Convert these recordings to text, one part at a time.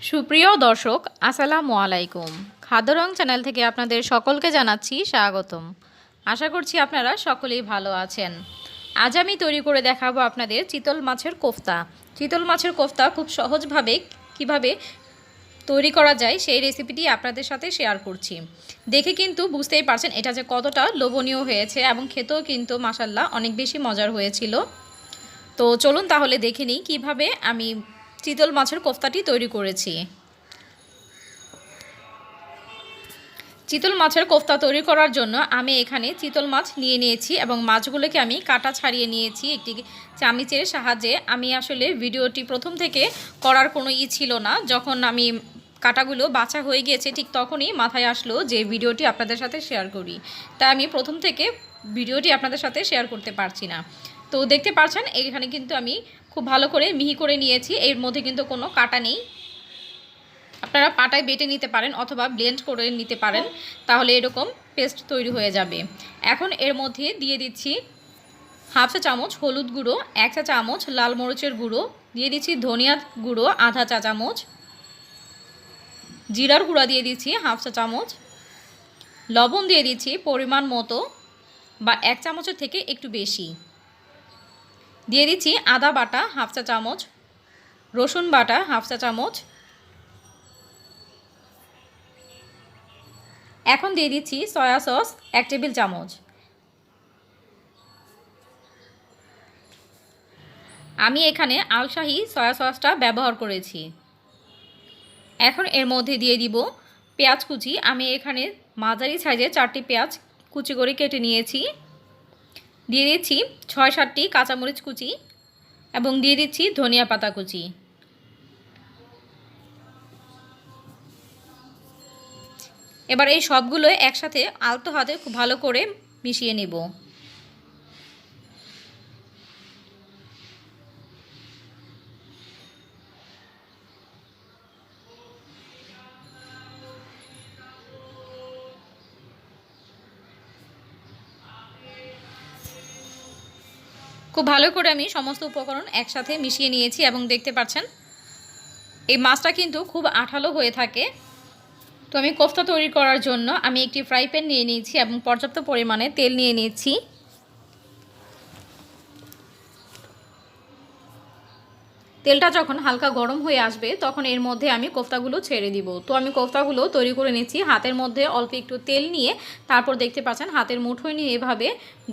সুপ্রিয় দর্শক আসসালামু আলাইকুম। খাদ্য রং চ্যানেল থেকে আপনাদের সকলকে জানাচ্ছি স্বাগতম। আশা করছি আপনারা সকলেই ভালো আছেন। আজ আমি তৈরি করে দেখাবো আপনাদের চিতল মাছের কোফতা। চিতল মাছের কোফতা খুব সহজভাবে কিভাবে তৈরি করা যায় সেই রেসিপিটি আপনাদের সাথে শেয়ার করছি। দেখে কিন্তু বুঝতেই পারছেন এটা যে কতটা লোভনীয় হয়েছে এবং খেতেও কিন্তু মাশাআল্লাহ অনেক বেশি মজার হয়েছিল। তো চলুন তাহলে দেখে নিই কীভাবে আমি চিতল মাছের কোফতাটি তৈরি করেছি। চিতল মাছের কোফতা তৈরি করার জন্য আমি এখানে চিতল মাছ নিয়ে নিয়েছি এবং মাছগুলোকে আমি কাটা ছাড়িয়ে নিয়েছি একটি চামচের সাহায্যে। আমি আসলে ভিডিওটি প্রথম থেকে করার কোনো ছিল না, যখন আমি কাটাগুলো বাছা হয়ে গিয়েছে ঠিক তখনই মাথায় আসলো যে ভিডিওটি আপনাদের সাথে শেয়ার করি। তাই আমি প্রথম থেকে ভিডিওটি আপনাদের সাথে শেয়ার করতে পারছি না। তো দেখতে পাচ্ছেন এখানে কিন্তু আমি খুব ভালো করে মিহি করে নিয়েছি, এর মধ্যে কিন্তু কোনো কাটা নেই। আপনারা পাটায় বেটে নিতে পারেন অথবা ব্লেন্ড করে নিতে পারেন, তাহলে এরকম পেস্ট তৈরি হয়ে যাবে। এখন এর মধ্যে দিয়ে দিচ্ছি হাফ চা চামচ হলুদ গুঁড়ো, 1 চা চামচ লাল মরিচের গুঁড়ো, দিয়ে দিচ্ছি ধনিয়া গুঁড়ো আধা চা চামচ, জিরার গুঁড়া দিয়ে দিচ্ছি হাফ চা চামচ, লবণ দিয়ে দিচ্ছি পরিমাণ মতো বা 1 চামচের থেকে একটু বেশি, দিয়ে দিচ্ছি আদা বাটা হাফ চা চামচ, রসুন বাটা হাফ চা চামচ। এখন দিয়ে দিচ্ছি সয়া সস 1 টেবিল চামচ। আমি এখানে আলশাহি সয়া সসটা ব্যবহার করেছি। এখন এর মধ্যে দিয়ে দিব পেঁয়াজ কুচি। আমি এখানে মাঝারি সাইজে 4টি পেঁয়াজ কুচি করে কেটে নিয়েছি। দিয়ে দিচ্ছি 6-7টি কাঁচামরিচ কুচি এবং দিয়ে দিচ্ছি ধনিয়া পাতা কুচি। এবার এই সবগুলো একসাথে আলতো হাতে খুব ভালো করে মিশিয়ে নেব। খুব ভালো করে আমি সমস্ত উপকরণ একসাথে মিশিয়ে নিয়েছি এবং দেখতে পাচ্ছেন এই মাছটা কিন্তু খুব আঠালো হয়ে থাকে। তো আমি কোফতা তৈরি করার জন্য আমি একটি ফ্রাই প্যান নিয়ে নিয়েছি এবং পর্যাপ্ত পরিমাণে তেল নিয়ে নিয়েছি। তেলটা যখন হালকা গরম হয়ে আসবে তখন এর মধ্যে আমি কোফতাগুলো ছেড়ে দিব। তো আমি কোফতাগুলো তৈরি করে নিচ্ছি হাতের মধ্যে অল্প একটু তেল নিয়ে, তারপর দেখতে পাচ্ছেন হাতের মুঠোয় নিয়ে এভাবে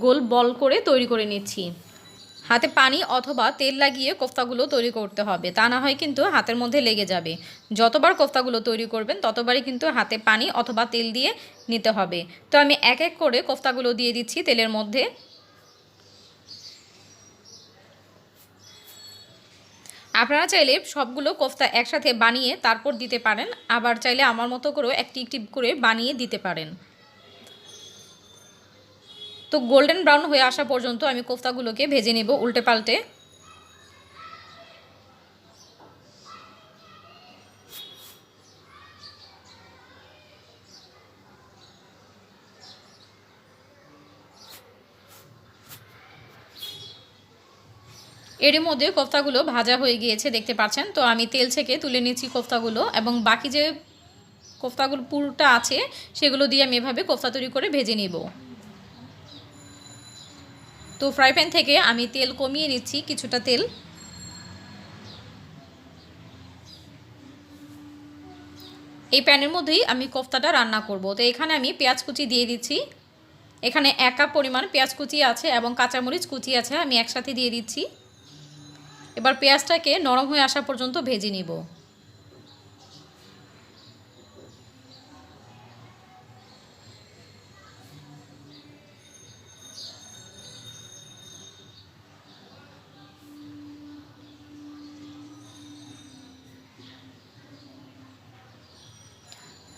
গোল বল করে তৈরি করে নিচ্ছি। হাতে পানি অথবা তেল লাগিয়ে কোফতাগুলো তৈরি করতে হবে, তা না হয় কিন্তু হাতের মধ্যে লেগে যাবে। যতবার কোফতাগুলো তৈরি করবেন ততবারই কিন্তু হাতে পানি অথবা তেল দিয়ে নিতে হবে। তো আমি এক এক করে কোফতাগুলো দিয়ে দিচ্ছি তেলের মধ্যে। আপনারা চাইলে সবগুলো কোফতা একসাথে বানিয়ে তারপর দিতে পারেন, আবার চাইলে আমার মতো করেও একটি একটি করে বানিয়ে দিতে পারেন। তো গোল্ডেন ব্রাউন হয়ে আসা পর্যন্ত আমি কোফতাগুলোকে ভেজে নেব উল্টে পাল্টে। এর মধ্যে কোফতাগুলো ভাজা হয়ে গিয়েছে দেখতে পাচ্ছেন। তো আমি তেল থেকে তুলে নিচ্ছি কোফতাগুলো এবং বাকি যে কোফতাগুলো পুরোটা আছে সেগুলো দিয়ে আমি এভাবে কোফতা তৈরি করে ভেজে নেব। তো ফ্রাই প্যান থেকে আমি তেল কমিয়ে নিচ্ছি কিছুটা তেল। এই প্যানের মধ্যেই আমি কোফতাটা রান্না করব। তো এখানে আমি পেঁয়াজ কুচি দিয়ে দিচ্ছি। এখানে 1 কাপ পরিমাণ পেঁয়াজ কুচি আছে এবং কাঁচামরিচ কুচি আছে, আমি একসাথে দিয়ে দিচ্ছি। এবার পেঁয়াজটাকে নরম হয়ে আসা পর্যন্ত ভেজে নিব।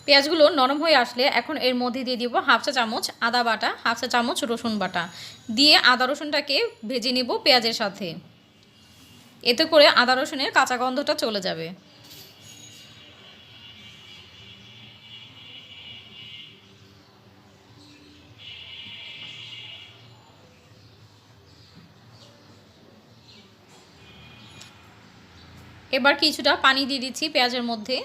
পেঁয়াজগুলো নরম হয়ে আসলে এখন এর মধ্যে দিয়ে দিব হাফ চা চামচ আদা বাটা, হাফ চা চামচ রসুন বাটা দিয়ে আদা রসুনটাকে ভেজে নেব পেঁয়াজের সাথে। এতে করে আদা রসুনের কাঁচা গন্ধটা চলে যাবে। এবার কিছুটা পানি দিয়ে দিচ্ছি পেঁয়াজের মধ্যে।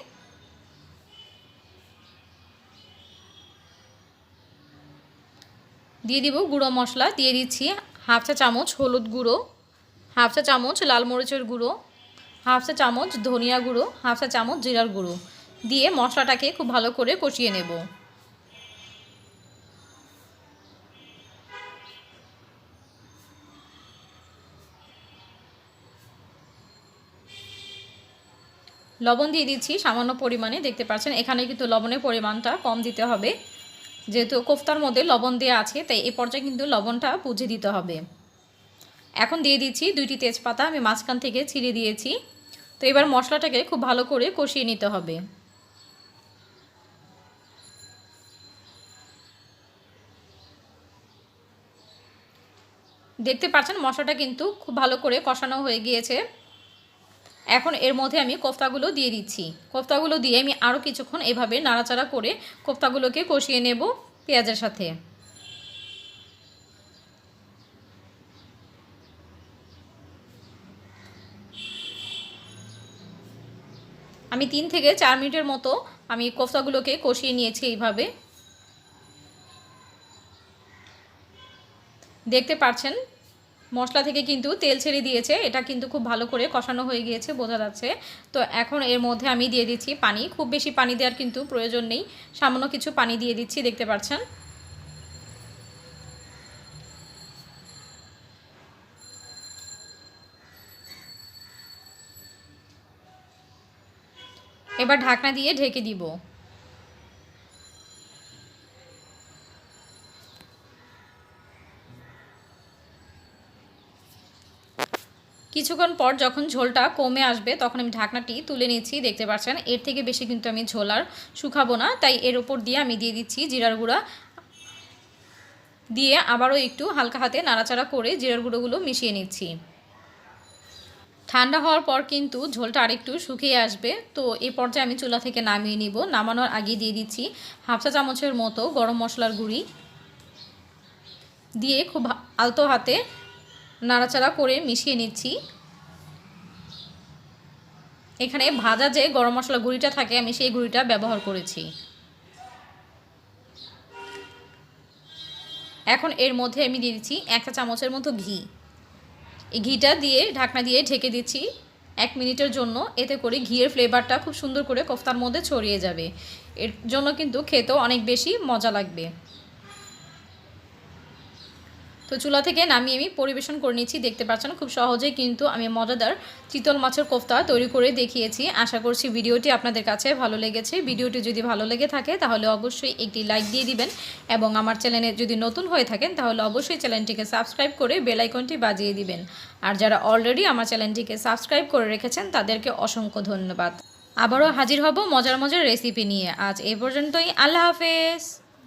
দিয়ে দিব গুঁড়ো মশলা, দিয়ে দিচ্ছি হাফ চা চামচ হলুদ গুঁড়ো, হাফ চা চামচ লাল মরিচের গুঁড়ো, হাফ চা চামচ ধনিয়া গুঁড়ো, হাফ চা চামচ জিরার গুঁড়ো দিয়ে মশলাটাকে খুব ভালো করে কষিয়ে নেব। লবণ দিয়ে দিচ্ছি সামান্য পরিমাণে, দেখতে পাচ্ছেন এখানে কিন্তু লবণের পরিমাণটা কম দিতে হবে, যেহেতু কোফতার মধ্যে লবণ দেওয়া আছে তাই এই পর্যায়ে কিন্তু লবণটা বুঝে দিতে হবে। এখন দিয়ে দিচ্ছি 2টি তেজপাতা, আমি মাঝখান থেকে ছিঁড়ে দিয়েছি। তো এবার মশলাটাকে খুব ভালো করে কষিয়ে নিতে হবে। দেখতে পাচ্ছেন মশলাটা কিন্তু খুব ভালো করে কষানো হয়ে গিয়েছে। এখন এর মধ্যে আমি কোফতাগুলো দিয়ে দিচ্ছি। কোফতাগুলো দিয়ে আমি আরও কিছুক্ষণ এভাবে নাড়াচাড়া করে কোফতাগুলোকে কষিয়ে নেব পেঁয়াজের সাথে। আমি 3 থেকে 4 মিনিটের মতো আমি কোফতাগুলোকে কষিয়ে নিয়েছি এইভাবে। দেখতে পাচ্ছেন মশলা থেকে কিন্তু তেল ছেড়ে দিয়েছে, এটা কিন্তু খুব ভালো করে কষানো হয়ে গিয়েছে বোঝা যাচ্ছে। তো এখন এর মধ্যে আমি দিয়ে দিচ্ছি পানি, খুব বেশি পানি দেওয়ার কিন্তু প্রয়োজন নেই, সামান্য কিছু পানি দিয়ে দিচ্ছি, দেখতে পাচ্ছেন। এবার ঢাকনা দিয়ে ঢেকে দিব। কিছুক্ষণ পর যখন ঝোলটা কমে আসবে তখন আমি ঢাকনাটি তুলে নিচ্ছি, দেখতে পাচ্ছেন এর থেকে বেশি কিন্তু আমি ঝোল আর শুকাবো না, তাই এর উপর দিয়ে আমি দিয়ে দিচ্ছি জিরার গুঁড়া, দিয়ে আবারও একটু হালকা হাতে নাড়াচাড়া করে জিরার গুঁড়োগুলো মিশিয়ে নিচ্ছি। ঠান্ডা হওয়ার পর কিন্তু ঝোলটা আরেকটু শুকিয়ে আসবে, তো এই পর্যায়ে আমি চুলা থেকে নামিয়ে নিব। নামানোর আগে দিয়ে দিচ্ছি হাফ চা চামচের মতো গরম মশলার গুঁড়ি, দিয়ে খুব আলতো হাতে নাড়াচাড়া করে মিশিয়ে নিচ্ছি। এখানে ভাজা যে গরম মশলা গুঁড়িটা থাকে আমি সেই গুঁড়িটা ব্যবহার করেছি। এখন এর মধ্যে আমি দিয়ে দিচ্ছি 1 চা চামচের মতো ঘি। এই ঘিটা দিয়ে ঢাকনা দিয়ে ঢেকে দিচ্ছি 1 মিনিটের জন্য, এতে করে ঘিয়ের ফ্লেভারটা খুব সুন্দর করে কোফতার মধ্যে ছড়িয়ে যাবে, এর জন্য কিন্তু খেতেও অনেক বেশি মজা লাগবে। তো চুলা থেকে নামিয়ে আমি পরিবেশন করে নিচ্ছি, দেখতে পাচ্ছেন খুব সহজেই কিন্তু আমি মজাদার চিতল মাছের কোফতা তৈরি করে দেখিয়েছি। আশা করছি ভিডিওটি আপনাদের কাছে ভালো লেগেছে। ভিডিওটি যদি ভালো লেগে থাকে তাহলে অবশ্যই একটি লাইক দিয়ে দিবেন, এবং আমার চ্যানেলে যদি নতুন হয়ে থাকেন তাহলে অবশ্যই চ্যানেলটিকে সাবস্ক্রাইব করে বেল আইকনটি বাজিয়ে দিবেন। আর যারা অলরেডি আমার চ্যানেলটিকে সাবস্ক্রাইব করে রেখেছেন তাদেরকে অসংখ্য ধন্যবাদ। আবারও হাজির হব মজার মজার রেসিপি নিয়ে। আজ এই পর্যন্তই, আল্লাহ হাফেজ।